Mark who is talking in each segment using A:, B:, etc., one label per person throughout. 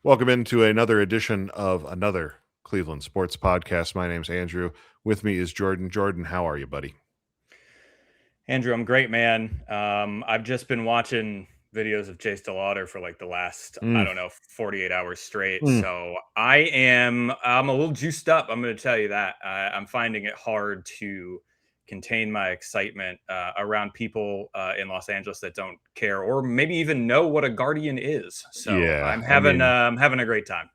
A: Welcome into another edition of another Cleveland Sports Podcast. My name's Andrew. With me is Jordan. Jordan, how are you, buddy?
B: Andrew, I'm great, man. I've just been watching videos of Chase DeLauder for like the last, I
A: Mm,
B: don't know, 48 hours straight.
A: mm.
B: So I'm a little juiced up. I'm going to tell you that. I'm finding it hard to contain my excitement around people in Los Angeles that don't care or maybe even know what a Guardian is. So
A: Yeah,
B: I'm
A: I
B: having,
A: mean,
B: having a great time.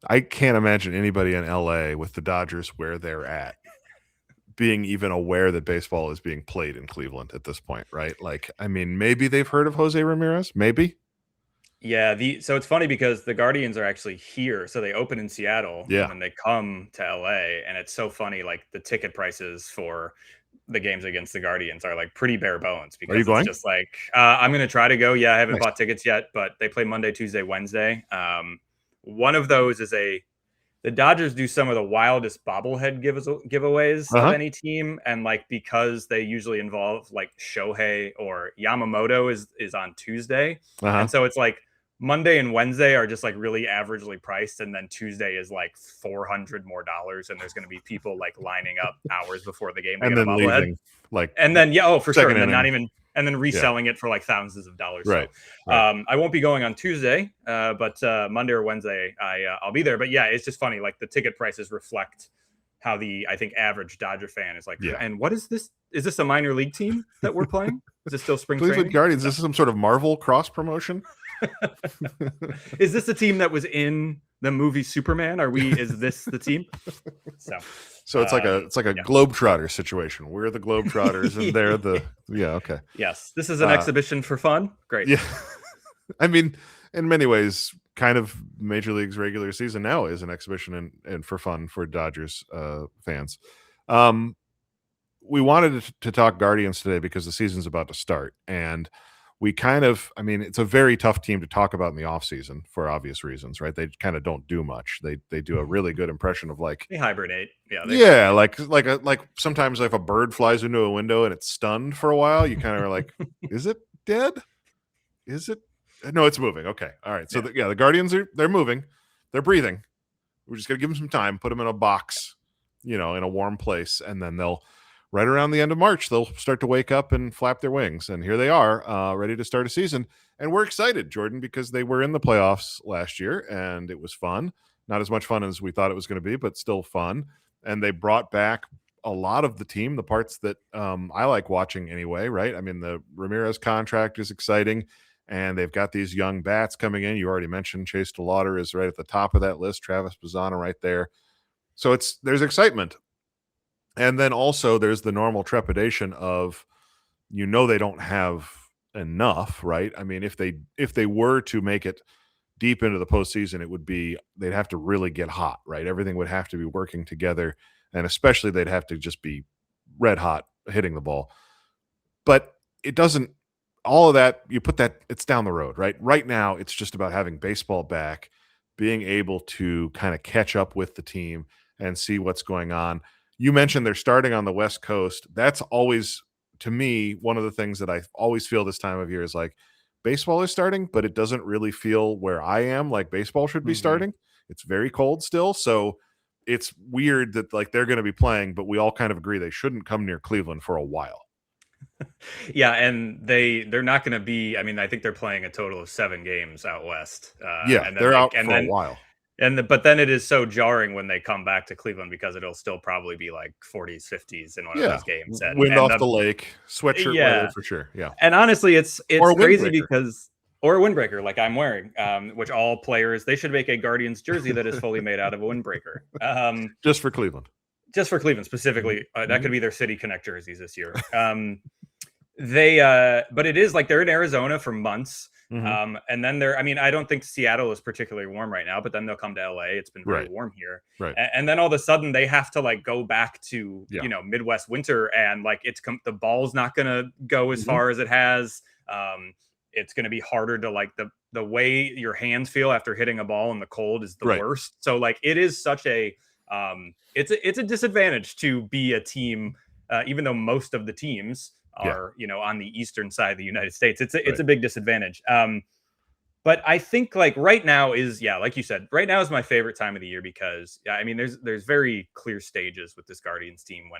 A: I can't imagine anybody in LA with the Dodgers where they're at being even aware that baseball is being played in Cleveland at this point, right? Like, I mean, maybe they've heard of Jose Ramirez, maybe.
B: Yeah, so it's funny because the Guardians are actually here. So they open in Seattle and
A: Yeah.
B: then they come to LA, and it's so funny, like the ticket prices for the games against the Guardians are like pretty bare bones
A: Are you
B: because it's
A: going?
B: just like I'm gonna try to go. Yeah, I haven't
A: Nice.
B: bought tickets yet, but they play Monday, Tuesday, Wednesday. One of those is the Dodgers do some of the wildest bobblehead giveaways of
A: Uh-huh.
B: any team, and like because they usually involve like Shohei or Yamamoto is on Tuesday,
A: Uh-huh.
B: and so it's like Monday and Wednesday are just like really averagely priced, and then Tuesday is like $400 more, and there's going to be people like lining up hours before the game to
A: And
B: get a
A: then
B: bobblehead,
A: leaving like
B: and then yeah, oh for sure,
A: second
B: and then not
A: inning.
B: even and then
A: Yeah.
B: reselling it for like thousands of dollars. So
A: Right. Right.
B: I won't be going on Tuesday, but Monday or Wednesday I'll be there. But yeah, it's just funny. Like the ticket prices reflect how the I think average Dodger fan is like.
A: Yeah.
B: And what is this? Is this a minor league team that we're playing? Is this still spring
A: Cleveland
B: training?
A: Guardians,
B: So,
A: this is some sort of Marvel cross promotion.
B: is this the team that was in the movie Superman? Are we? Is this the team? So
A: So it's like a
B: yeah.
A: Globetrotter situation. We're the Globetrotters and they're the okay.
B: Yes, this is an
A: Uh
B: exhibition for fun. Great.
A: yeah. I mean, in many ways, kind of Major League's regular season now is an exhibition and for fun for Dodgers fans. Um we wanted to talk Guardians today because the season's about to start. And we kind of, I mean, it's a very tough team to talk about in the offseason for obvious reasons, right? They kind of don't do much. They do a really good impression of like,
B: They hibernate. Yeah, they
A: yeah,
B: hibernate.
A: like sometimes if a bird flies into a window and it's stunned for a while, you kind of are like, is it dead? Is it? No, it's moving. Okay, all right. So
B: Yeah.
A: the Guardians they're moving, they're breathing. We're just gonna give them some time, put them in a box, in a warm place, and then they'll right around the end of March they'll start to wake up and flap their wings, and here they are, ready to start a season. And we're excited, Jordan, because they were in the playoffs last year, and it was fun. Not as much fun as we thought it was going to be, but still fun. And they brought back a lot of the team, the parts that I like watching anyway. Right? I mean, the Ramirez contract is exciting. And they've got these young bats coming in. You already mentioned Chase DeLauder is right at the top of that list. Travis Bazzana right there. So there's excitement. And then also there's the normal trepidation of they don't have enough, right? I mean, if they were to make it deep into the postseason, it would be they'd have to really get hot, right? Everything would have to be working together, and especially they'd have to just be red hot hitting the ball. But it doesn't all of that, you put that, it's down the road, right? Right now, it's just about having baseball back, being able to kind of catch up with the team and see what's going on. You mentioned they're starting on the West Coast. That's always, to me, one of the things that I always feel this time of year is like baseball is starting, but it doesn't really feel where I am like baseball should be
B: Hmm.
A: starting. It's very cold still. So it's weird that like they're going to be playing, but we all kind of agree they shouldn't come near Cleveland for a while.
B: Yeah, and they're not going to be. I mean, I think they're playing a total of 7 games out west,
A: Yeah,
B: and then
A: they're
B: they
A: out for a while.
B: but then it is so jarring when they come back to Cleveland because it'll still probably be like 40s, 50s in one of
A: Yeah,
B: those games,
A: wind
B: and
A: off
B: the
A: the lake, sweatshirt weather
B: yeah,
A: for sure. Yeah,
B: and honestly,
A: or
B: it's
A: a
B: crazy
A: windbreaker,
B: because or a windbreaker like I'm wearing, which all players they should make a Guardians jersey that is fully made out of a windbreaker.
A: just for Cleveland.
B: Just for Cleveland
A: Mhm,
B: specifically, that
A: mhm.
B: could be their City Connect jerseys this year. But it is like they're in Arizona for months.
A: Mhm.
B: And then I mean, I don't think Seattle is particularly warm right now, but then they'll come to LA. It's been very
A: Right,
B: warm here.
A: right.
B: And then all of a sudden they have to like go back to,
A: Yeah.
B: Midwest winter. And like, the ball's not going to go as
A: Mhm.
B: far as it has. It's going to be harder to like the way your hands feel after hitting a ball in the cold is the
A: Right.
B: worst. So like, it is such it's a disadvantage to be a team, even though most of the teams
A: Yeah.
B: are on the eastern side of the United States. It's
A: Right.
B: a big disadvantage. But I think like right now is, yeah, like you said, right now is my favorite time of the year because yeah, I mean there's very clear stages with this Guardians team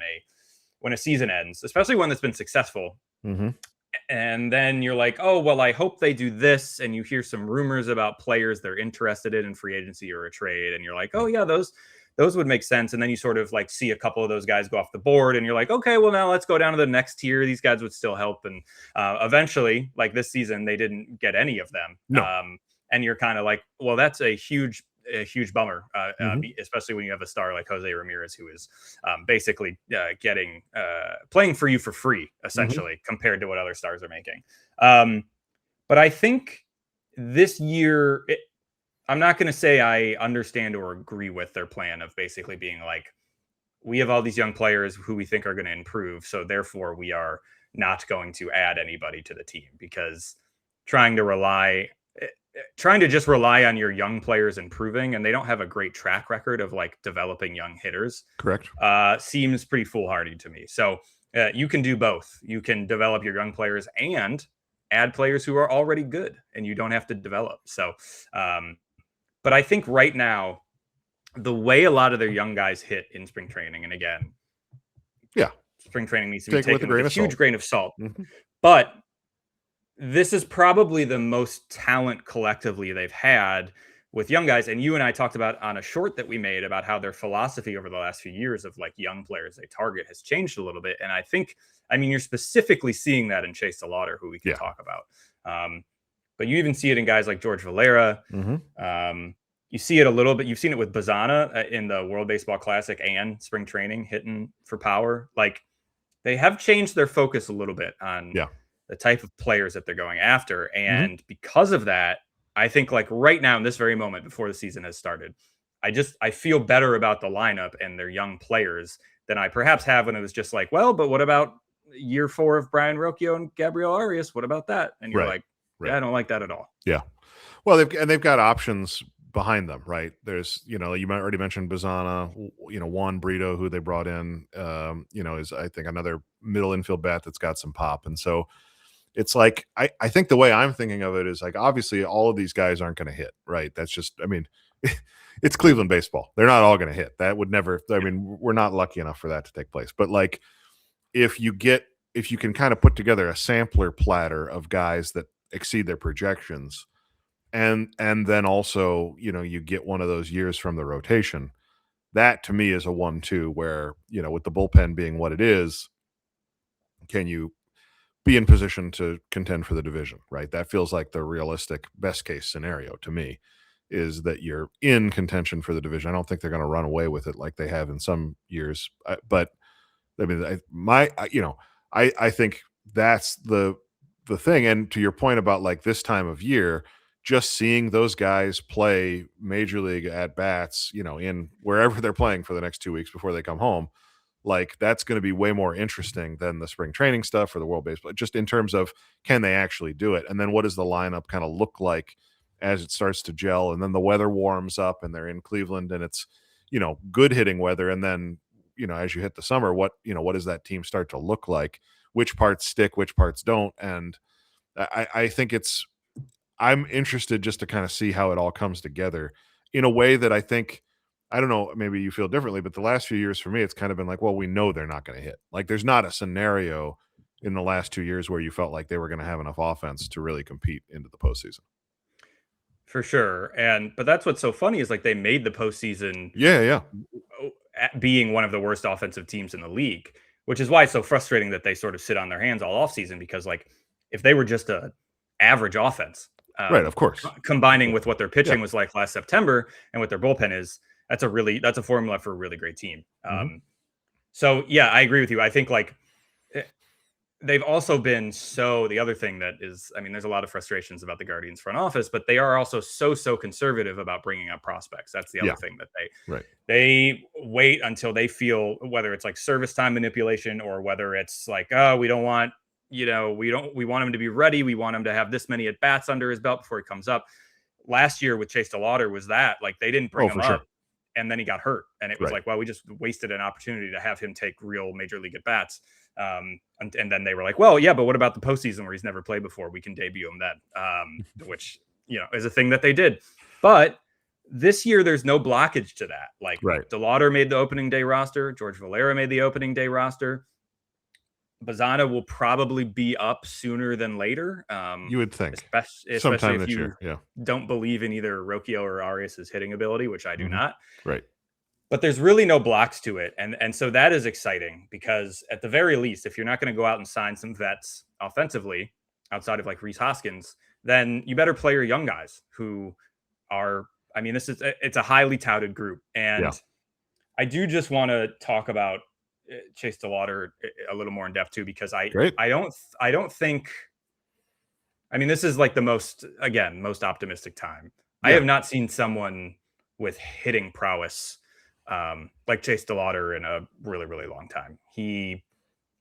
B: when a season ends, especially one that's been successful.
A: Mm-hmm.
B: And then you're like, oh, well, I hope they do this. And you hear some rumors about players they're interested in free agency or a trade. And you're like, oh, yeah, those would make sense. And then you sort of like see a couple of those guys go off the board and you're like, okay, well, now let's go down to the next tier. These guys would still help. And eventually, like this season, they didn't get any of them.
A: No.
B: And you're kind of like, well, that's a huge bummer,
A: Mm-hmm.
B: especially when you have a star like Jose Ramirez, who is basically getting playing for you for free,
A: Mm-hmm.
B: essentially, compared to what other stars are making. But I think this year, I'm not going to say I understand or agree with their plan of basically being like, we have all these young players who we think are going to improve, so therefore we are not going to add anybody to the team because trying to rely trying to just rely on your young players improving and they don't have a great track record of like developing young hitters
A: Correct.
B: seems pretty foolhardy to me. So you can do both. You can develop your young players and add players who are already good and you don't have to develop. So but I think right now the way a lot of their young guys hit in spring training, and again,
A: Yeah.
B: spring training needs to be
A: Take it with a
B: taken with
A: grain
B: a
A: of
B: huge
A: salt.
B: grain of salt.
A: Mm-hmm.
B: But this is probably the most talent collectively they've had with young guys. And you and I talked about on a short that we made about how their philosophy over the last few years of like young players they target has changed a little bit. And I think, I mean, you're specifically seeing that in Chase DeLauder, who we can talk about. But you even see it in guys like George Valera.
A: Mm-hmm.
B: You see it a little bit. You've seen it with Bazana in the World Baseball Classic and spring training hitting for power. Like they have changed their focus a little bit on the type of players that they're going after. And because of that, I think like right now in this very moment before the season has started, I feel better about the lineup and their young players than I perhaps have when it was just like, well, but what about year 4 of Brian Rocchio and Gabriel Arias? What about that? And you're like, yeah, I don't like that at all.
A: Yeah. Well, they've got options behind them, right? There's, you already mentioned Bazana, Juan Brito, who they brought in, is I think another middle infield bat that's got some pop. And so it's like, I think the way I'm thinking of it is like, obviously all of these guys aren't going to hit, right? That's just, I mean, it's Cleveland baseball. They're not all going to hit. That would never, I mean, we're not lucky enough for that to take place. But like, if you can kind of put together a sampler platter of guys that exceed their projections, and then also you get one of those years from the rotation, that to me is a 1-2 where with the bullpen being what it is, can you be in position to contend for the division, right? That feels like the realistic best case scenario to me, is that you're in contention for the division. I don't think they're going to run away with it like they have in some years, but I mean, I think that's the thing. And to your point about like this time of year, just seeing those guys play major league at bats, in wherever they're playing for the next 2 weeks before they come home, like that's going to be way more interesting than the spring training stuff or the World Baseball, just in terms of can they actually do it? And then what does the lineup kind of look like as it starts to gel? And then the weather warms up and they're in Cleveland and it's, good hitting weather. And then, as you hit the summer, what does that team start to look like? Which parts stick, which parts don't? And I think I'm interested just to kind of see how it all comes together in a way that I think, I don't know, maybe you feel differently, but the last few years for me, it's kind of been like, well, we know they're not going to hit. Like there's not a scenario in the last 2 years where you felt like they were going to have enough offense to really compete into the postseason.
B: For sure. But that's what's so funny is like they made the postseason
A: Yeah.
B: being one of the worst offensive teams in the league, which is why it's so frustrating that they sort of sit on their hands all offseason, because like if they were just a average offense,
A: Right, of course.
B: combining with what their pitching was like last September and what their bullpen is, that's a formula for a really great team. So yeah, I agree with you. I think like they've also been the other thing that is, I mean, there's a lot of frustrations about the Guardians front office, but they are also so conservative about bringing up prospects. That's the other thing that they wait until they feel, whether it's like service time manipulation or whether it's like, oh, we don't want, we want him to be ready. We want him to have this many at bats under his belt before he comes up. Last year with Chase DeLauder was that like, they didn't bring him up.
A: Sure.
B: And then he got hurt. And it was like, well, we just wasted an opportunity to have him take real major league at bats. And then they were like, well, yeah, but what about the postseason where he's never played before? We can debut him then, which is a thing that they did. But this year, there's no blockage to that. Like
A: Right.
B: DeLauder made the opening day roster. George Valera made the opening day roster. Bazzana will probably be up sooner than later.
A: You would think.
B: Especially
A: Sometime
B: if
A: this
B: you
A: year. Yeah.
B: don't believe in either Rocchio or Arias' hitting ability, which I do not.
A: Right.
B: But there's really no blocks to it. And so that is exciting because at the very least, if you're not going to go out and sign some vets offensively outside of like Rhys Hoskins, then you better play your young guys who are, I mean, it's a highly touted group. And I do just want to talk about Chase DeLauder a little more in depth too, because I don't think, I mean, this is like the most optimistic time. I have not seen someone with hitting prowess like Chase DeLauder in a really, really long time. He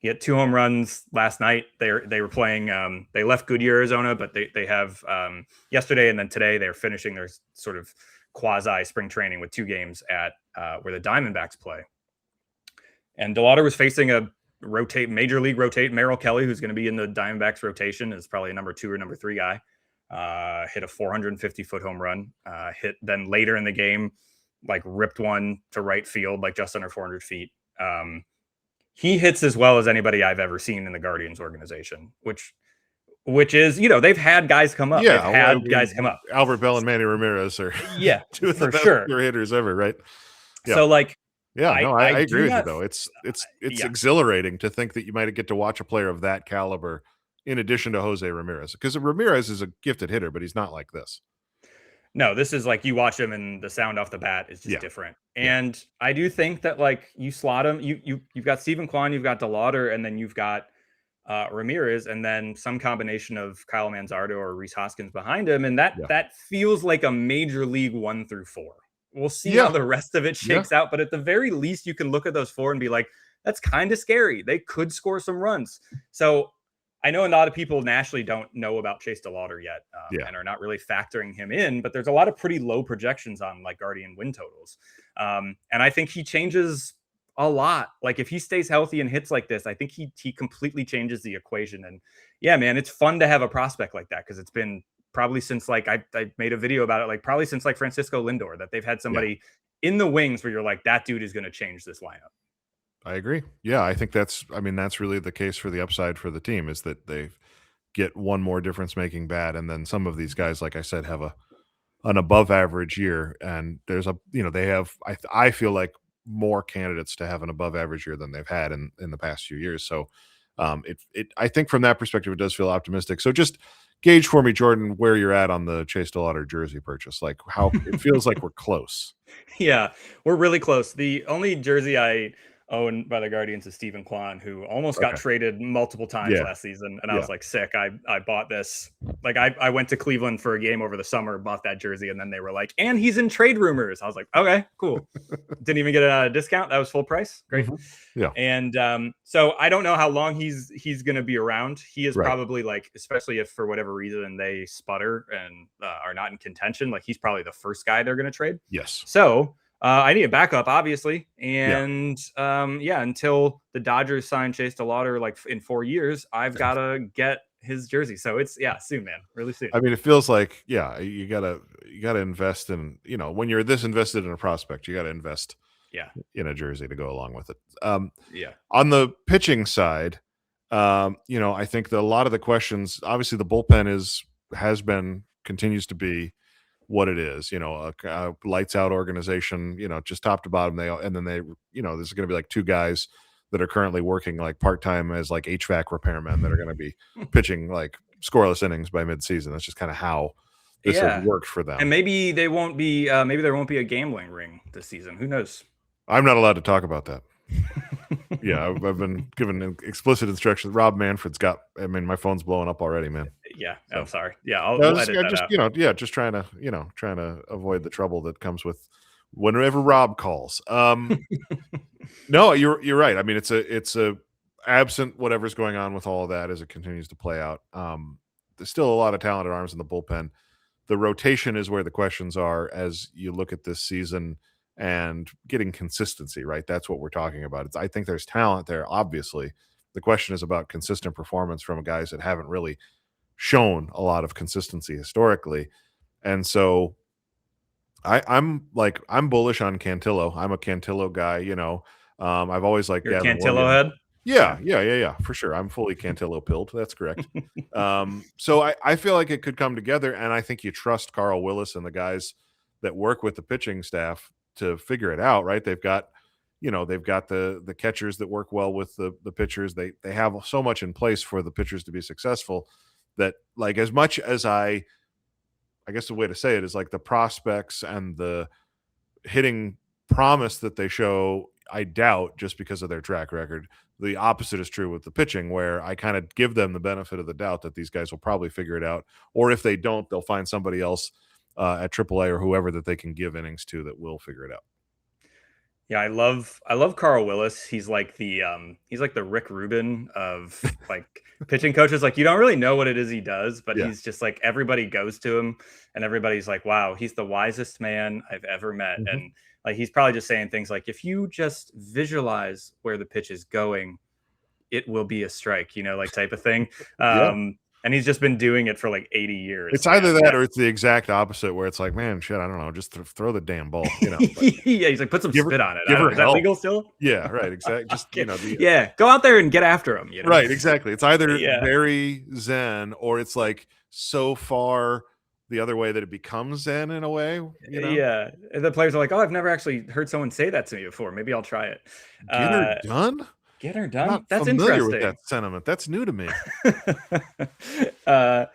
B: had 2 home runs last night. They were playing. They left Goodyear, Arizona, but they have yesterday and then today they're finishing their sort of quasi spring training with 2 games at where the Diamondbacks play. And DeLauder was facing a major league rotate. Merrill Kelly, who's going to be in the Diamondbacks rotation, is probably a number 2 or number 3 guy. Hit a 450-foot home run. Hit then later in the game, like ripped one to right field, like just under 400 feet. He hits as well as anybody I've ever seen in the Guardians organization, which is, they've had guys come up.
A: Yeah,
B: they've had guys come up.
A: Albert Bell and Manny Ramirez are 2 of the best hitters ever, right?
B: Yeah. So like,
A: I agree with you though. It's exhilarating to think that you might get to watch a player of that caliber in addition to Jose Ramirez, because Ramirez is a gifted hitter, but he's not like this.
B: No, this is like you watch him and the sound off the bat is just different. And I do think that like you slot him, you've got Stephen Kwan, you've got DeLauder, and then you've got Ramirez, and then some combination of Kyle Manzardo or Rhys Hoskins behind him, and that feels like a major league 1 through 4. We'll see how the rest of it shakes out, but at the very least, you can look at those 4 and be like, that's kind of scary. They could score some runs. So I know a lot of people nationally don't know about Chase DeLauder yet and are not really factoring him in, but there's a lot of pretty low projections on like Guardian win totals. And I think he changes a lot. Like if he stays healthy and hits like this, I think he completely changes the equation. And yeah, man, it's fun to have a prospect like that because it's been probably since like I made a video about it, like probably since like Francisco Lindor, that they've had somebody in the wings where you're like, that dude is going to change this lineup.
A: I agree. Yeah, I think that's really the case for the upside for the team, is that they get one more difference making bat, and then some of these guys, like I said, have an above average year, and there's they have I feel like more candidates to have an above average year than they've had in the past few years. So I think from that perspective it does feel optimistic. So just gauge for me, Jordan, where you're at on the Chase DeLauder jersey purchase. Like how it feels like we're close.
B: Yeah, we're really close. The only jersey I own by the Guardians is Stephen Kwan, who almost got traded multiple times last season. And I was like, sick. I bought this. Like I went to Cleveland for a game over the summer, bought that jersey. And then they were like, and he's in trade rumors. I was like, okay, cool. Didn't even get a discount. That was full price. Great.
A: Yeah.
B: And so I don't know how long he's going to be around. He is probably like, especially if for whatever reason they sputter and are not in contention, like he's probably the first guy they're going to trade.
A: Yes.
B: So I need a backup, obviously. And until the Dodgers sign Chase DeLauder like in 4 years, I've got to get his jersey. So it's soon, man, really soon.
A: I mean, it feels like, you gotta invest in, when you're this invested in a prospect, you got to invest in a jersey to go along with it. On the pitching side, I think that a lot of the questions, obviously the bullpen continues to be what it is, a lights out organization, just top to bottom. There's going to be like 2 guys that are currently working like part-time as like HVAC repairmen that are going to be pitching like scoreless innings by mid-season. That's just kind of how this has worked for them.
B: And maybe they won't be, maybe there won't be a gambling ring this season. Who knows?
A: I'm not allowed to talk about that. I've been given explicit instructions. Rob Manfred's my phone's blowing up already, man.
B: Yeah, so. I'm sorry. Yeah, I'll edit that out.
A: Just trying to avoid the trouble that comes with whenever Rob calls. No, you're right. I mean, it's a absent whatever's going on with all of that as it continues to play out. There's still a lot of talented arms in the bullpen. The rotation is where the questions are as you look at this season and getting consistency, right? That's what we're talking about. I think there's talent there, obviously. The question is about consistent performance from guys that haven't really shown a lot of consistency historically. And so I'm bullish on Cantillo. I'm a Cantillo guy, you know. I've always liked
B: You're a
A: Gavin
B: Cantillo
A: Williams.
B: head.
A: Yeah, for sure. I'm fully Cantillo pilled. That's correct. So I feel like it could come together, and I think you trust Carl Willis and the guys that work with the pitching staff to figure it out, right? They've got the catchers that work well with the pitchers. They have so much in place for the pitchers to be successful that, like, as much as I guess the way to say it is, like, the prospects and the hitting promise that they show, I doubt, just because of their track record. The opposite is true with the pitching, where I kind of give them the benefit of the doubt that these guys will probably figure it out. Or if they don't, they'll find somebody else at AAA or whoever that they can give innings to that will figure it out.
B: Yeah, I love Carl Willis. He's like the Rick Rubin of like pitching coaches. Like, you don't really know what it is he does, but
A: Yeah.
B: he's just like, everybody goes to him and everybody's like, wow, he's the wisest man I've ever met.
A: Mhm.
B: And like, he's probably just saying things like, if you just visualize where the pitch is going, it will be a strike, like, type of thing.
A: Yeah.
B: And he's just been doing it for like 80 years,
A: It's either
B: man.
A: that or it's the exact opposite, where it's like, man, shit, I don't know, just throw the damn ball, Like,
B: Yeah, he's like, put some
A: give her,
B: spit on it. I
A: give
B: don't
A: her
B: know. Is that
A: help.
B: legal still?
A: Yeah, right, exactly. Just
B: Yeah, go out there and get after him.
A: right, exactly. It's either
B: Yeah.
A: very zen or it's like so far the other way that it becomes zen in a way.
B: Yeah. And the players are like, oh, I've never actually heard someone say that to me before. Maybe I'll try it.
A: Get her
B: Uh,
A: done?
B: get her
A: I'm
B: done.
A: not
B: That's
A: familiar with
B: interesting.
A: that sentiment. That's new to me.
B: uh,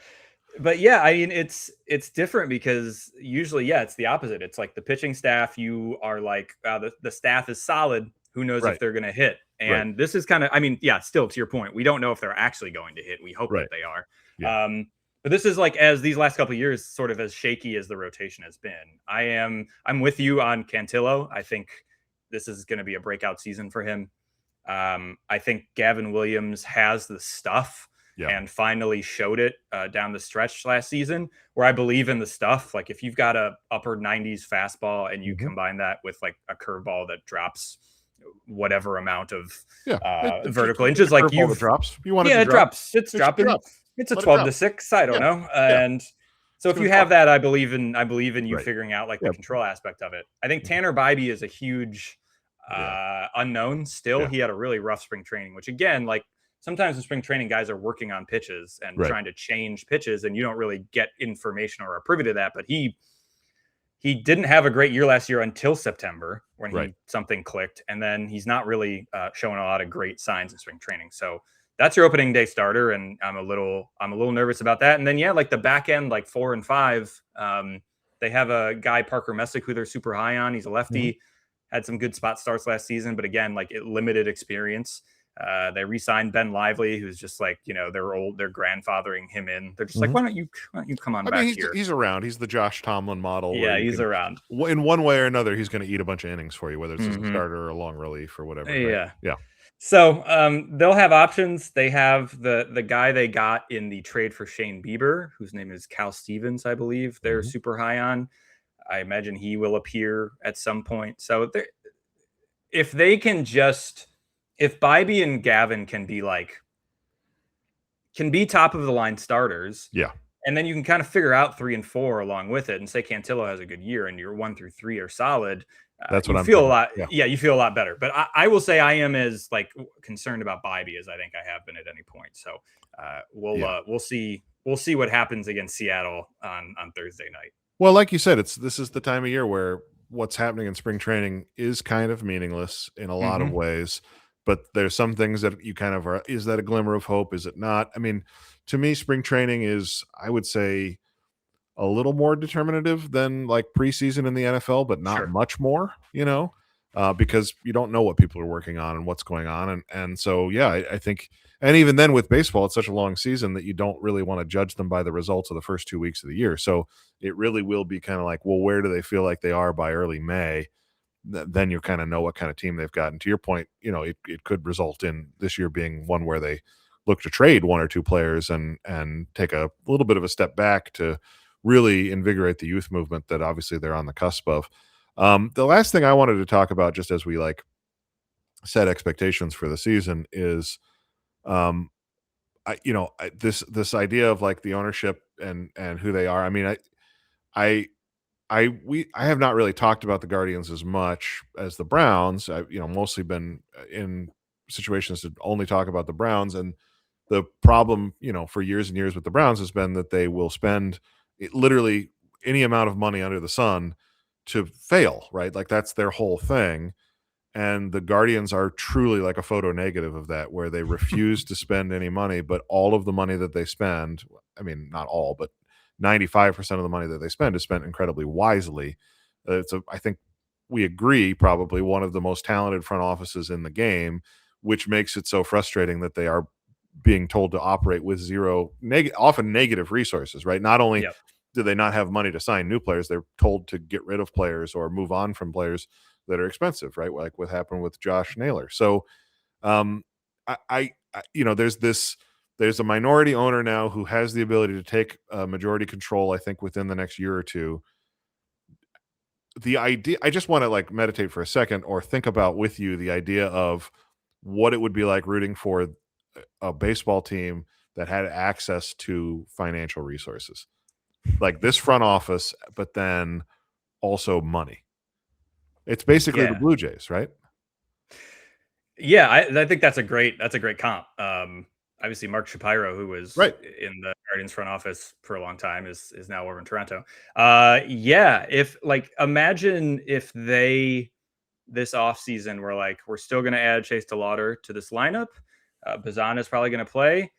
B: but yeah, I mean, it's different because usually, yeah, it's the opposite. It's like the pitching staff, you are like, the staff is solid. Who knows if
A: Right,
B: they're going to hit?
A: right,
B: And this is kind of, I mean, yeah, still to your point, we don't know if they're actually going to hit. We hope that
A: right.
B: they are.
A: Yeah.
B: But this is like, as these last couple of years, sort of as shaky as the rotation has been. I'm with you on Cantillo. I think this is going to be a breakout season for him. I think Gavin Williams has the stuff
A: Yeah.
B: and finally showed it down the stretch last season, where I believe in the stuff. Like, if you've got a upper 90s fastball and you
A: Mhm.
B: combine that with like a curveball that drops whatever amount of
A: Yeah.
B: vertical
A: It's
B: inches,
A: a
B: like,
A: curveball that drops. You want it
B: yeah,
A: to
B: it
A: drop.
B: drops. It's
A: It should
B: dropping.
A: drop.
B: It's a
A: Let it
B: 12
A: drop.
B: to 6. I don't
A: Yeah.
B: know.
A: Yeah.
B: And so
A: It's
B: if
A: gonna
B: you
A: drop.
B: have that, I believe in you
A: Right.
B: figuring out like
A: Yeah.
B: the control aspect of it. I think
A: Mhm.
B: Tanner Bybee is a huge
A: Yeah.
B: unknown still.
A: Yeah.
B: He had a really rough spring training, which, again, like, sometimes in spring training, guys are working on pitches and
A: Right.
B: trying to change pitches, and you don't really get information or are privy to that. But he didn't have a great year last year until September, when
A: Right.
B: something clicked, and then he's not really showing a lot of great signs in spring training. So that's your opening day starter, and I'm a little nervous about that. And then, yeah, like the back end, like 4 and 5, they have a guy, Parker Messick, who they're super high on. He's a lefty,
A: Mhm.
B: had some good spot starts last season, but again, like, it limited experience. They re-signed Ben Lively, who's just like, they're grandfathering him in. They're just like,
A: Mhm.
B: why don't you come on
A: I
B: back
A: mean,
B: here?
A: he's around. He's the Josh Tomlin model, where
B: Yeah,
A: you
B: he's
A: can,
B: around.
A: in one way or another, he's going to eat a bunch of innings for you, whether it's as a
B: Mhm.
A: starter or a long relief or whatever. Right?
B: Yeah.
A: Yeah.
B: So they'll have options. They have the guy they got in the trade for Shane Bieber, whose name is Cal Stevens, I believe. They're
A: Mhm.
B: super high on. I imagine he will appear at some point. So if they can just, if Bybee and Gavin can be top of the line starters,
A: Yeah.
B: and then you can kind of figure out 3 and 4 along with it, and say Cantillo has a good year and your 1 through 3 are solid.
A: That's what
B: You
A: I'm
B: feel a
A: thinking.
B: lot.
A: Yeah.
B: Yeah, you feel a lot better. But I will say I am as like concerned about Bybee as I think I have been at any point. So we'll see what happens against Seattle on Thursday night.
A: Well, like you said, this is the time of year where what's happening in spring training is kind of meaningless in a lot of
B: Mm-hmm.
A: ways. But there's some things that you kind of are. Is that a glimmer of hope? Is it not? I mean, to me, spring training is, I would say, a little more determinative than like preseason in the NFL, but not
B: Sure.
A: much more, because you don't know what people are working on and what's going on. And so, yeah, I think, and even then with baseball, it's such a long season that you don't really want to judge them by the results of the first 2 weeks of the year. So it really will be kind of like, well, where do they feel like they are by early May? Then you kind of know what kind of team they've got. And to your point, it could result in this year being one where they look to trade one or two players and take a little bit of a step back to really invigorate the youth movement that obviously they're on the cusp of. The last thing I wanted to talk about, just as we like set expectations for the season, is um, this idea of like the ownership and who they are. I mean, I I have not really talked about the Guardians as much as the Browns. I've mostly been in situations to only talk about the Browns, and the problem for years and years with the Browns has been that they will spend literally any amount of money under the sun to fail, right? Like that's their whole thing. And the Guardians are truly like a photo negative of that, where they refuse to spend any money, but all of the money that they spend, I mean, not all, but 95% of the money that they spend is spent incredibly wisely. I think we agree, probably one of the most talented front offices in the game, which makes it so frustrating that they are being told to operate with zero, often negative resources, right? Not only
B: Yep.
A: do they not have money to sign new players, they're told to get rid of players or move on from players that are expensive, right? Like what happened with Josh Naylor. So, um, there's a minority owner now who has the ability to take majority control. I think within the next year or two. The idea, I just want to like meditate for a second or think about with you the idea of what it would be like rooting for a baseball team that had access to financial resources like this front office, but then also money. It's basically the
B: Yeah.
A: Blue Jays, right?
B: Yeah, I think that's a great comp. Obviously, Mark Shapiro, who was
A: Right.
B: in the Guardians front office for a long time, is now over in Toronto. Yeah, if like imagine if they this offseason were like, we're still going to add Chase DeLauder to this lineup. Bazan is probably going to play.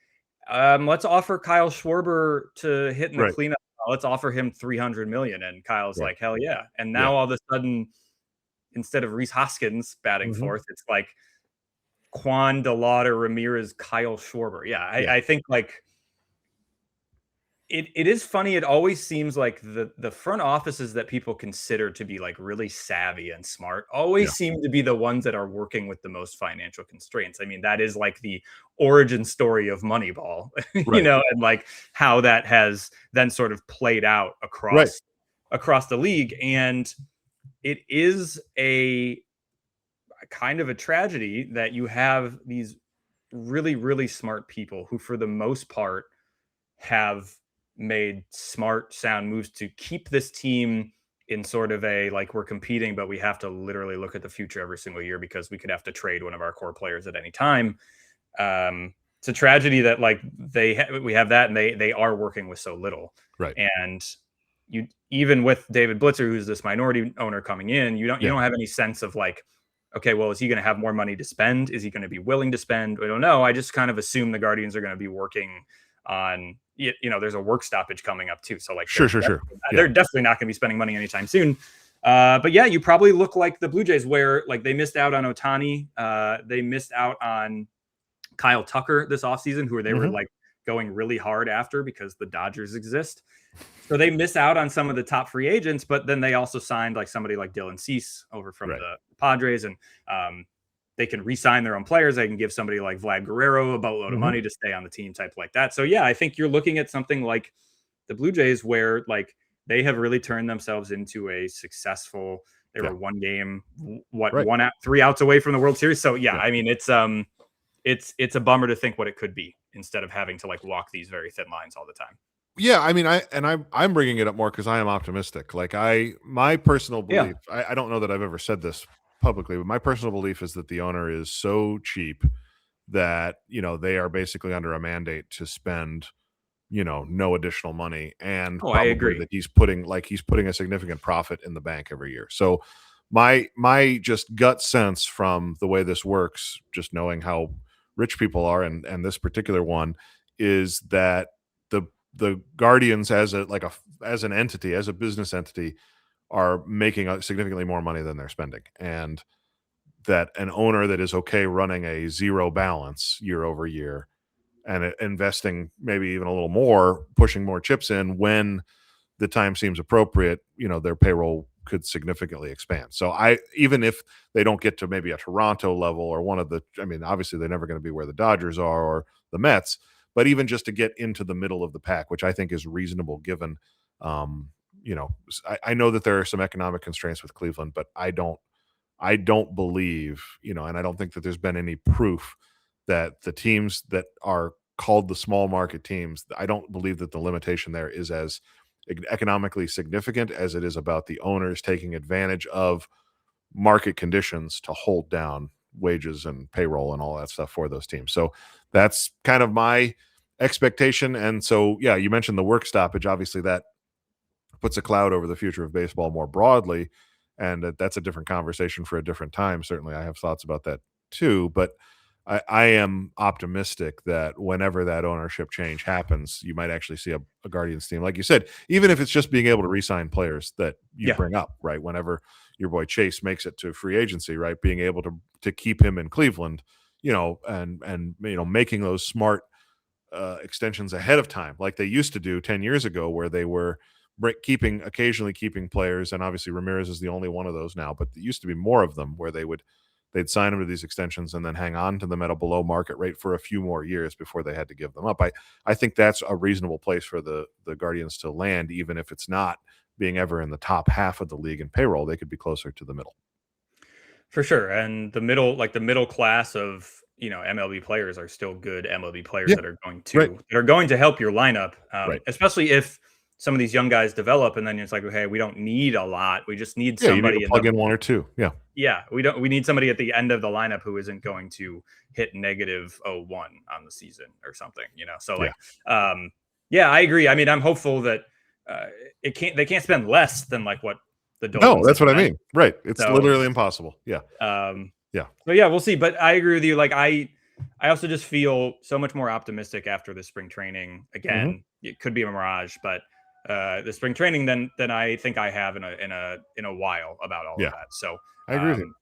B: Let's offer Kyle Schwarber to hit in the
A: Right.
B: cleanup. Let's offer him 300 million, and Kyle's
A: Right.
B: like, hell yeah! And
A: Yeah.
B: now all of a sudden, instead of Reese Hoskins batting
A: Mhm.
B: fourth, it's like Quan DeLauder, Ramirez, Kyle Schwarber. Yeah,
A: Yeah.
B: I think like it is funny. It always seems like the front offices that people consider to be like really savvy and smart
A: Yeah.
B: always seem to be the ones that are working with the most financial constraints. I mean, that is like the origin story of Moneyball,
A: Right.
B: and like how that has then sort of played out
A: Right.
B: across the league. And it is a kind of a tragedy that you have these really, really smart people who, for the most part, have made smart, sound moves to keep this team in sort of a like we're competing, but we have to literally look at the future every single year because we could have to trade one of our core players at any time. It's a tragedy that like we have that, and they are working with so little.
A: Right.
B: And you even with David Blitzer, who's this minority owner coming in, you
A: Yeah.
B: don't have any sense of like, okay, well, is he going to have more money to spend? Is he going to be willing to spend? I don't know. I just kind of assume the Guardians are going to be working on, there's a work stoppage coming up too. So like,
A: Sure. Sure. Yeah.
B: they're definitely not going to be spending money anytime soon. But yeah, you probably look like the Blue Jays, where like they missed out on Ohtani. They missed out on Kyle Tucker this offseason, who they were
A: Mhm.
B: like going really hard after because the Dodgers exist. So they miss out on some of the top free agents, but then they also signed like somebody like Dylan Cease over from
A: Right.
B: the Padres, and they can re-sign their own players. They can give somebody like Vlad Guerrero a boatload of
A: Mhm.
B: money to stay on the team, type like that. So yeah, I think you're looking at something like the Blue Jays, where like they have really turned themselves into a successful. They
A: Yeah.
B: were one game,
A: Right.
B: 3 outs away from the World Series. So yeah,
A: Yeah.
B: I mean it's a bummer to think what it could be instead of having to like walk these very thin lines all the time.
A: Yeah, I mean, I'm bringing it up more because I am optimistic. Like my personal
B: Yeah.
A: belief, I don't know that I've ever said this publicly, but my personal belief is that the owner is so cheap that they are basically under a mandate to spend no additional money, and
B: Oh, I
A: probably
B: agree.
A: that he's putting a significant profit in the bank every year. So my just gut sense from the way this works, just knowing how rich people are, and this particular one, is that the the Guardians as an entity, as a business entity, are making significantly more money than they're spending, and that an owner that is okay running a zero balance year over year and investing maybe even a little more, pushing more chips in when the time seems appropriate, their payroll could significantly expand. So even if they don't get to maybe a Toronto level or one of the, I mean, obviously they're never going to be where the Dodgers are or the Mets, but even just to get into the middle of the pack, which I think is reasonable given, um, I know that there are some economic constraints with Cleveland, but I don't believe, and I don't think that there's been any proof that the teams that are called the small market teams, I don't believe that the limitation there is as economically significant as it is about the owners taking advantage of market conditions to hold down wages and payroll and all that stuff for those teams. So that's kind of my expectation. And so, yeah, you mentioned the work stoppage. Obviously, that puts a cloud over the future of baseball more broadly. And that's a different conversation for a different time. Certainly, I have thoughts about that too. But I am optimistic that whenever that ownership change happens, you might actually see a Guardians team, like you said, even if it's just being able to re-sign players that you bring up, right? Whenever your boy Chase makes it to free agency, right? Being able to keep him in Cleveland, and making those smart extensions ahead of time, like they used to do 10 years ago, where they were occasionally keeping players, and obviously Ramirez is the only one of those now, but there used to be more of them where they'd sign them to these extensions and then hang on to them at a below market rate for a few more years before they had to give them up. I think that's a reasonable place for the Guardians to land, even if it's not being ever in the top half of the league in payroll. They could be closer to the middle.
B: For sure. And the middle class of, MLB players are still good MLB players that are going to help your lineup, especially if some of these young guys develop, and then it's like, hey, we don't need a lot. We just need somebody
A: you need to plug in one or two. Yeah.
B: We need somebody at the end of the lineup who isn't going to hit -1 on the season or something, So I agree. I mean, I'm hopeful that they can't spend less than like what the Dolphins.
A: No, that's what I mean. Right. It's literally impossible. Yeah.
B: So we'll see. But I agree with you. Like I also just feel so much more optimistic after the spring training. Again, it could be a mirage, but the spring training than I think I have in a while about all of that. So
A: I agree with you.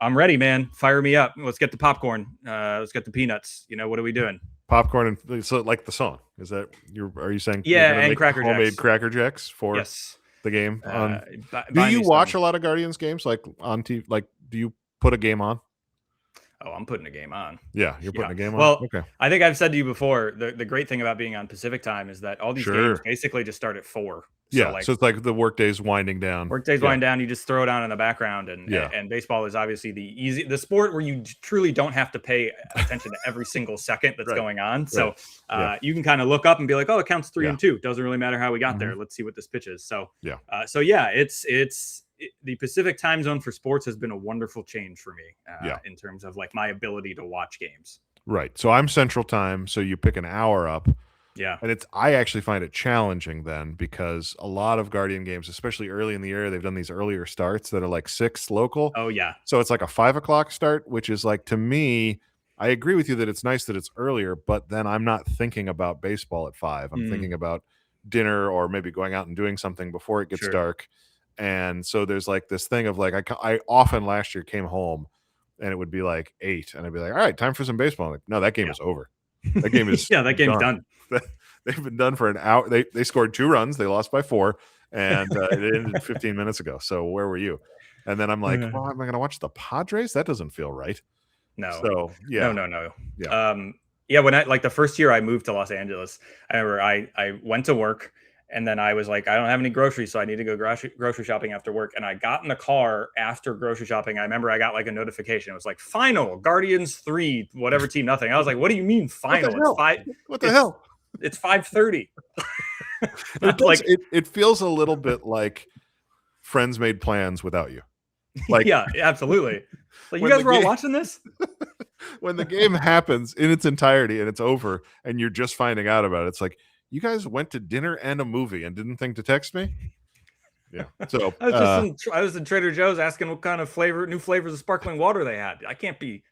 B: I'm ready, man. Fire me up. Let's get the popcorn. Let's get the peanuts. What are we doing?
A: Popcorn and so like the song. Is that are you saying?
B: Yeah, and Cracker Jacks.
A: Homemade Cracker Jacks for the game. Do you watch a lot of Guardians games like on TV? Like, do you put a game on?
B: Oh, I'm putting a game on.
A: Yeah, you're putting a game on?
B: Well,
A: okay.
B: I think I've said to you before, the great thing about being on Pacific time is that all these games basically just start at 4.
A: So so it's like the workday's winding down.
B: Wind down. You just throw it on in the background, and baseball is obviously the sport where you truly don't have to pay attention to every single second that's going on. So you can kind of look up and be like, oh, it counts 3 and 2. Doesn't really matter how we got there. Let's see what this pitch is. So the Pacific time zone for sports has been a wonderful change for me in terms of like my ability to watch games.
A: Right. So I'm Central Time. So you pick an hour up.
B: Yeah.
A: And I actually find it challenging then, because a lot of Guardian games, especially early in the year, they've done these earlier starts that are like 6 local.
B: Oh yeah.
A: So it's like a 5 o'clock start, which is like, to me, I agree with you that it's nice that it's earlier, but then I'm not thinking about baseball at 5. I'm thinking about dinner or maybe going out and doing something before it gets dark. And so there's like this thing of like, I often last year came home and it would be like 8 and I'd be like, all right, time for some baseball. I'm like, no, that game is over. That game is
B: that game's done.
A: They've been done for an hour. They scored 2 runs. They lost by 4 and it ended 15 minutes ago. So where were you? And then I'm like, well, am I going to watch the Padres? That doesn't feel right.
B: No.
A: So yeah.
B: No. Yeah. When I the first year I moved to Los Angeles, I remember I went to work. And then I was like, I don't have any groceries, so I need to go grocery shopping after work. And I got in the car after grocery shopping. I remember I got like a notification. It was like, final, Guardians 3, whatever team, nothing. I was like, what do you mean final?
A: What the hell?
B: It's 5:30.
A: It feels a little bit like Friends made plans without you. Like,
B: yeah, absolutely. Like, you guys were all watching this?
A: When the game happens in its entirety and it's over and you're just finding out about it, it's like, you guys went to dinner and a movie and didn't think to text me? Yeah. So
B: I was in Trader Joe's asking what kind of new flavors of sparkling water they had. I can't be.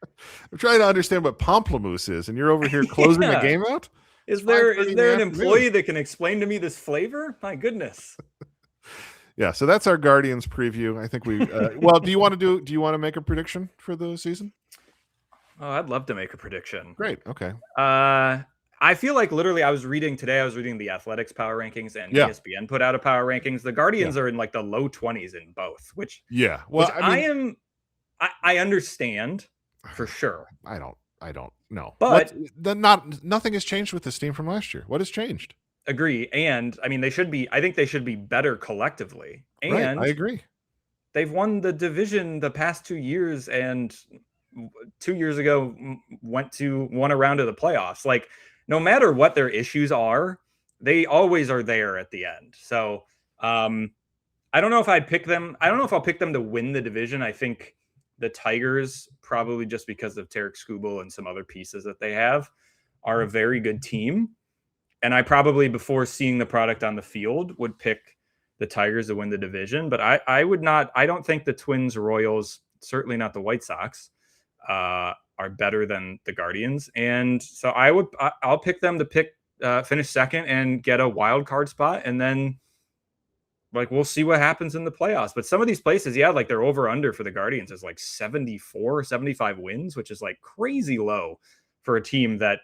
A: I'm trying to understand what pamplemousse is, and you're over here closing the game out?
B: Is there an employee that can explain to me this flavor? My goodness.
A: Yeah. So that's our Guardians preview. I think we. Well, do you want to make a prediction for the season?
B: Oh, I'd love to make a prediction.
A: Great. Okay.
B: I feel like literally I was reading the Athletics power rankings, and ESPN put out a power rankings. The Guardians are in like the low 20s in both, which I understand for sure.
A: I don't know.
B: But
A: nothing has changed with this team from last year. What has changed?
B: Agree. And I mean, I think they should be better collectively. And
A: I agree.
B: They've won the division the past 2 years, and 2 years ago won a round of the playoffs. Like, no matter what their issues are, they always are there at the end. So I don't know if I'd pick them. I don't know if I'll pick them to win the division. I think the Tigers, probably just because of Tarek Skubal and some other pieces that they have, are a very good team. And I probably, before seeing the product on the field, would pick the Tigers to win the division. But I would not. I don't think the Twins, Royals, certainly not the White Sox, are better than the Guardians. And so I'll pick them to finish second and get a wild card spot, and then like we'll see what happens in the playoffs. But some of these places, yeah, like their over under for the Guardians is like 74 or 75 wins, which is like crazy low for a team that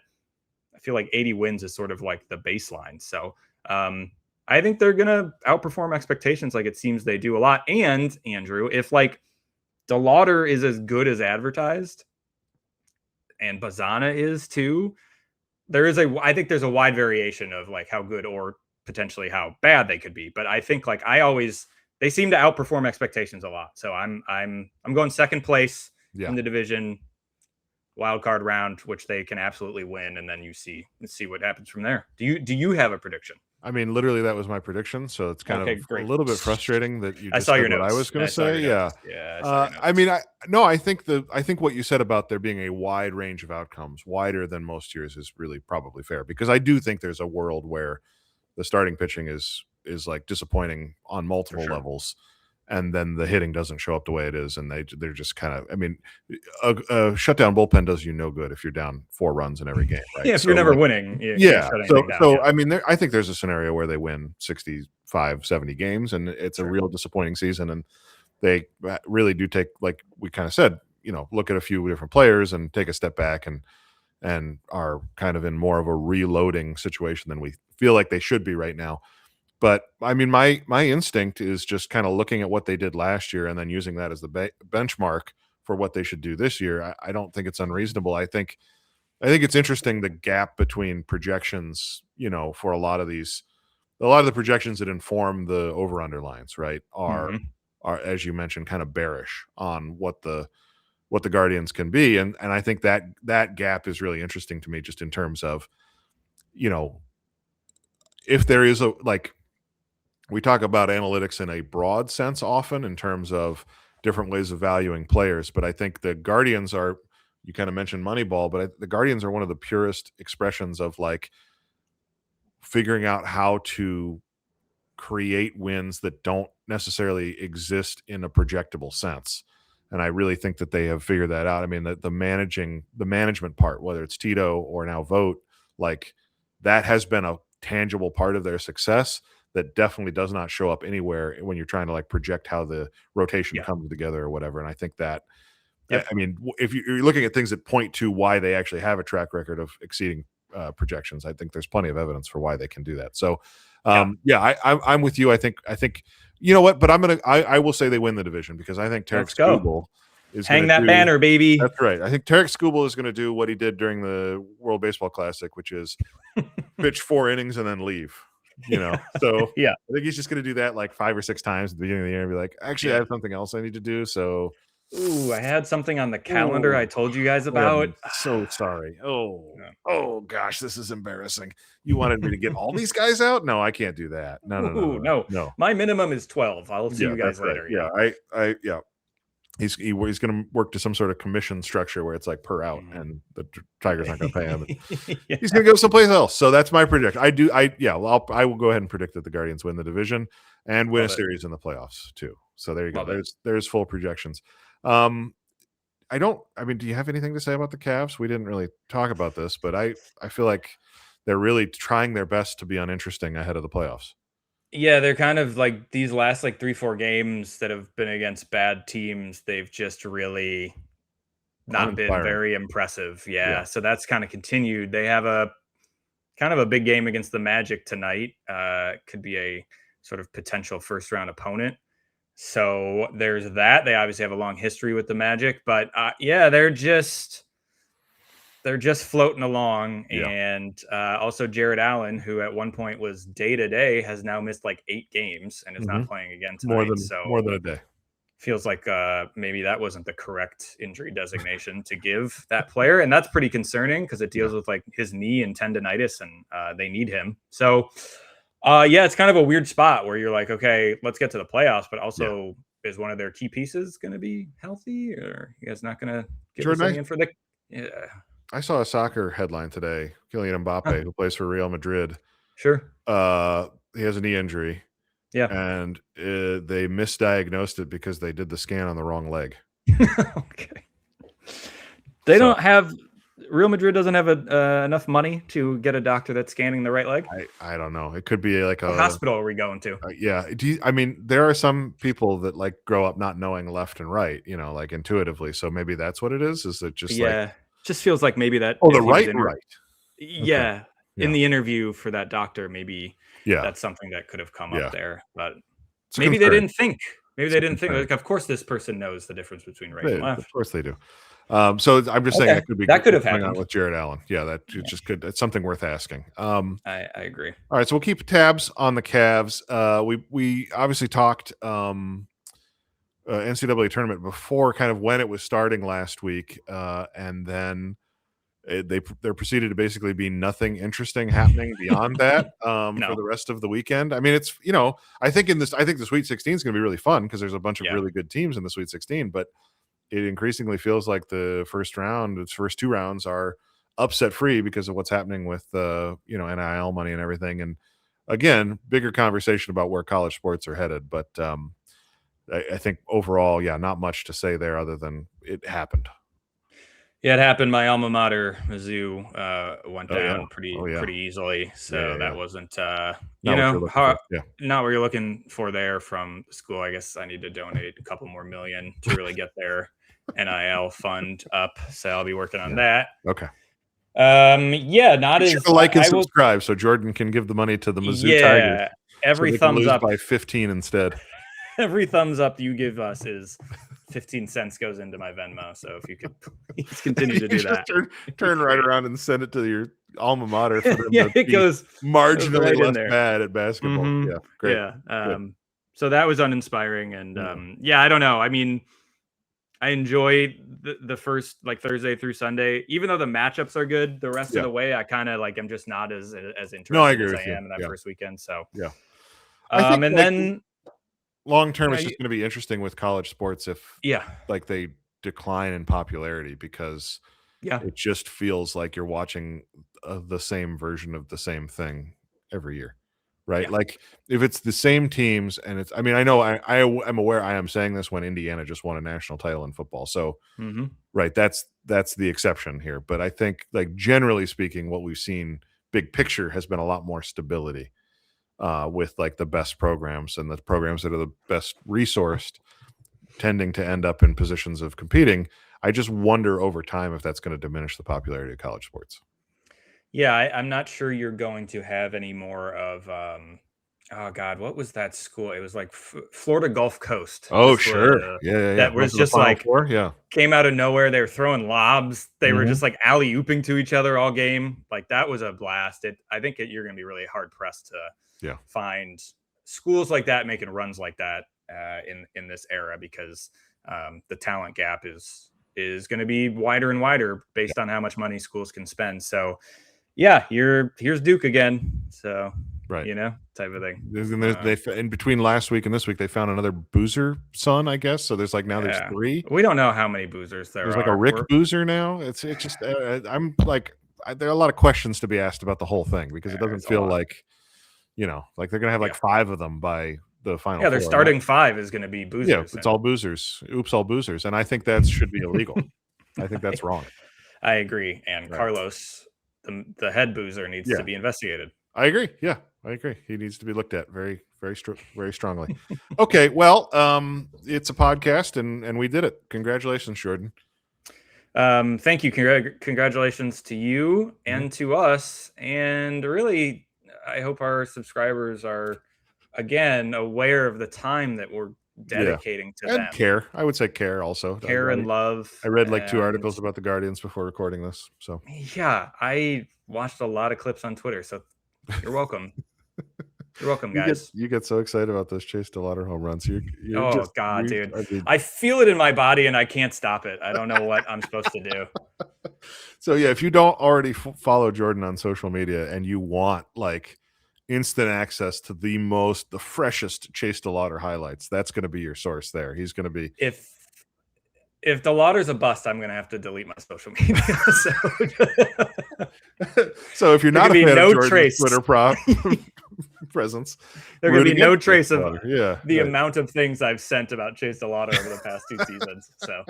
B: I feel like 80 wins is sort of like the baseline. So I think they're gonna outperform expectations, like it seems they do a lot. And Andrew, if like DeLauder is as good as advertised and Bazana is too, I think there's a wide variation of like how good or potentially how bad they could be. But I think like they seem to outperform expectations a lot. So I'm going second place in the division, wild card round, which they can absolutely win, and then you see what happens from there. Do you have a prediction?
A: I mean, literally, that was my prediction. So it's kind of
B: great.
A: A little bit frustrating that you just
B: I saw your
A: said what
B: notes.
A: I was going to say. Yeah.
B: I
A: mean, I think what you said about there being a wide range of outcomes, wider than most years, is really probably fair, because I do think there's a world where the starting pitching is like disappointing on multiple levels, and then the hitting doesn't show up the way it is, and they're just kind of. I mean, a shutdown bullpen does you no good if you're down 4 runs in every game, right?
B: Yeah, if you're never winning.
A: I mean, I think there's a scenario where they win 65, 70 games, and it's a real disappointing season, and they really do take, like we kind of said, look at a few different players and take a step back and are kind of in more of a reloading situation than we feel like they should be right now. But I mean, my instinct is just kind of looking at what they did last year and then using that as the benchmark for what they should do this year. I don't think it's unreasonable. I think it's interesting, the gap between projections, for a lot of the projections that inform the over-under lines, right, are, as you mentioned, kind of bearish on what the Guardians can be. And I think that gap is really interesting to me, just in terms of, if there is we talk about analytics in a broad sense often in terms of different ways of valuing players, but I think the Guardians are, you kind of mentioned Moneyball, but the Guardians are one of the purest expressions of like figuring out how to create wins that don't necessarily exist in a projectable sense. And I really think that they have figured that out. I mean, the management part, whether it's Tito or now Vogt, like that has been a tangible part of their success that definitely does not show up anywhere when you're trying to like project how the rotation comes together or whatever. And I think that, I mean, if you're looking at things that point to why they actually have a track record of exceeding projections, I think there's plenty of evidence for why they can do that. So, I'm with you. I think you know what, but I will say they win the division, because I think Tarek Skubal is
B: hang that banner, baby.
A: That's right. I think Tarek Skubal is going to do what he did during the World Baseball Classic, which is pitch 4 innings and then leave. So
B: I
A: think he's just going to do that like 5 or 6 times at the beginning of the year and be like, actually, I have something else I need to do. So,
B: I had something on the calendar I told you guys about.
A: I'm so sorry. Oh gosh, this is embarrassing. You wanted me to get all these guys out? No, I can't do that. No.
B: My minimum is 12. I'll see you guys later.
A: Right. He's going to work to some sort of commission structure where it's like per out, and the Tigers aren't going to pay him. He's going to go someplace else. So that's my prediction. I will go ahead and predict that the Guardians win the division and win a series in the playoffs too. So there you go. There's full projections. Do you have anything to say about the Cavs? We didn't really talk about this, but I feel like they're really trying their best to be uninteresting ahead of the playoffs.
B: Yeah, they're kind of like these last like 3-4 games that have been against bad teams. They've just really not been very impressive. Yeah. So that's kind of continued. They have a kind of a big game against the Magic tonight. Could be a sort of potential first round opponent. So there's that. They obviously have a long history with the Magic, but they're just floating along. And also Jared Allen, who at one point was day to day, has now missed like 8 games and is not playing again tonight.
A: More than a day.
B: feels like maybe that wasn't the correct injury designation to give that player, and that's pretty concerning because it deals with like his knee and tendonitis, and they need him. So, yeah, it's kind of a weird spot where you're like, okay, let's get to the playoffs, but also is one of their key pieces going to be healthy, or you guys not going to get
A: Jordan,
B: this in for the? Yeah,
A: I saw a soccer headline today. Kylian Mbappe, who plays for Real Madrid,
B: sure,
A: he has a knee injury,
B: yeah,
A: and they misdiagnosed it because they did the scan on the wrong leg.
B: okay. They don't have Real Madrid doesn't have enough money to get a doctor that's scanning the right leg.
A: I don't know. It could be like
B: What hospital are we going to?
A: Yeah. I mean, there are some people that like grow up not knowing left and right, like intuitively. So maybe that's what it is. Is it just like,
B: just feels like maybe that.
A: oh, the right.
B: Yeah,
A: Okay.
B: In the interview for that doctor, maybe
A: Yeah,
B: that's something that could have come up there, but
A: it's a
B: maybe they
A: concern.
B: didn't think. Maybe they didn't think. Like, of course, this person knows the difference between right and left.
A: Of course they do. So I'm just saying that
B: could have happened
A: with Jared Allen. Yeah, that just could. It's something worth asking.
B: I agree.
A: All right, so we'll keep tabs on the Cavs. We obviously talked NCAA tournament before, kind of when it was starting last week, and then there proceeded to basically be nothing interesting happening beyond that for the rest of the weekend. I mean, it's I think the Sweet 16 is going to be really fun because there's a bunch of really good teams in the Sweet 16, but it increasingly feels like its first two rounds are upset free because of what's happening with NIL money and everything. And again, bigger conversation about where college sports are headed. But I think overall, not much to say there other than it happened.
B: Yeah, it happened. My alma mater, Mizzou, went down pretty easily. So that wasn't, not what you're looking for there from the school. I guess I need to donate a couple more million to really get their NIL fund up. So I'll be working on that.
A: Okay.
B: Not as
A: like and subscribe so Jordan can give the money to the Mizzou Tigers.
B: Every thumbs up
A: by 15 instead.
B: Every thumbs up you give us is 15 cents goes into my Venmo. So if you could please continue to do that.
A: Turn right around and send it to your alma mater for them
B: it goes
A: marginally less bad at basketball.
B: Mm-hmm.
A: Yeah, great.
B: Yeah. So that was uninspiring. And I don't know. I mean, I enjoy the first like Thursday through Sunday, even though the matchups are good. The rest of the way, I kind of like I'm just not as interested as I am in that first weekend. So
A: I think,
B: and then
A: long term, it's just going to be interesting with college sports if like they decline in popularity because it just feels like you're watching the same version of the same thing every year. Right. Like if it's the same teams and it's, I mean, I know I'm aware I am saying this when Indiana just won a national title in football. So, right. That's the exception here. But I think like generally speaking, what we've seen big picture has been a lot more stability with like the best programs and the programs that are the best resourced tending to end up in positions of competing. I just wonder over time if that's going to diminish the popularity of college sports.
B: Yeah, I'm not sure you're going to have any more of, oh God, what was that school? It was like Florida Gulf Coast.
A: Oh, sure.
B: That was just like, came out of nowhere. They were throwing lobs. They were just like alley-ooping to each other all game. Like that was a blast. I think you're going to be really hard pressed to find schools like that making runs like that in this era because the talent gap is going to be wider and wider based on how much money schools can spend. So, here's Duke again. So, type of thing.
A: They in between last week and this week, they found another Boozer son, I guess. So there's like now there's 3.
B: We don't know how many Boozers there's
A: like a Rick Boozer now. It's just I'm like there are a lot of questions to be asked about the whole thing because it doesn't feel like like they're gonna have like 5 of them by the final.
B: Their starting 5 is gonna be Boozers.
A: Yeah, it's all Boozers. Oops, all Boozers, and I think that should be illegal. I think that's wrong.
B: I agree, and Carlos. The head boozer needs to be investigated.
A: I agree. Yeah, I agree. He needs to be looked at very, very, very strongly. Okay, well, it's a podcast, and we did it. Congratulations, Jordan.
B: Thank you. Congratulations to you and to us. And really, I hope our subscribers are again aware of the time that we're dedicating to them.
A: Care. I would say care also.
B: Care and love.
A: I read like 2 articles about the Guardians before recording this. So
B: I watched a lot of clips on Twitter. So you're welcome. You're welcome, guys.
A: You get so excited about those Chase DeLauder home runs. You're
B: Oh
A: just,
B: God, dude.
A: I mean,
B: I feel it in my body and I can't stop it. I don't know what I'm supposed to do.
A: so yeah, if you don't already follow Jordan on social media and you want like instant access to the freshest Chase DeLauder highlights, that's going to be your source there. He's going to be
B: if DeLauder's a bust, I'm gonna have to delete my social media.
A: So if you're not a fan of Jordan's
B: trace.
A: Twitter presence,
B: there can be no trace of
A: the
B: amount of things I've sent about Chase DeLauder over the past 2 seasons. So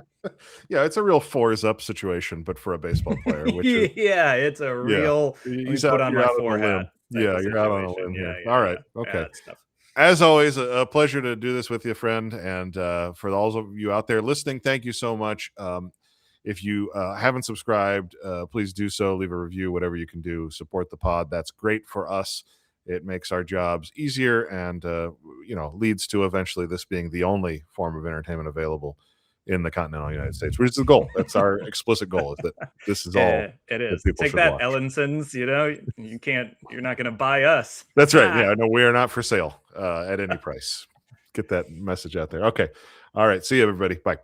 A: yeah, it's a real 4s up situation, but for a baseball player, which is,
B: it's a real
A: he's
B: put
A: out,
B: on my forehead.
A: Yeah, you're out on a limb here. All right, okay.
B: Yeah,
A: as always, a pleasure to do this with you, friend. And for all of you out there listening, thank you so much. If you haven't subscribed, please do so. Leave a review, whatever you can do. Support the pod. That's great for us. It makes our jobs easier and, leads to eventually this being the only form of entertainment available in the continental United States, which is the goal. That's our explicit goal, is that this is all
B: it is. Take that, watch. Ellinsons, you're not going to buy us.
A: That's right. Yeah, no, we are not for sale at any price. Get that message out there. Okay. All right. See you, everybody. Bye.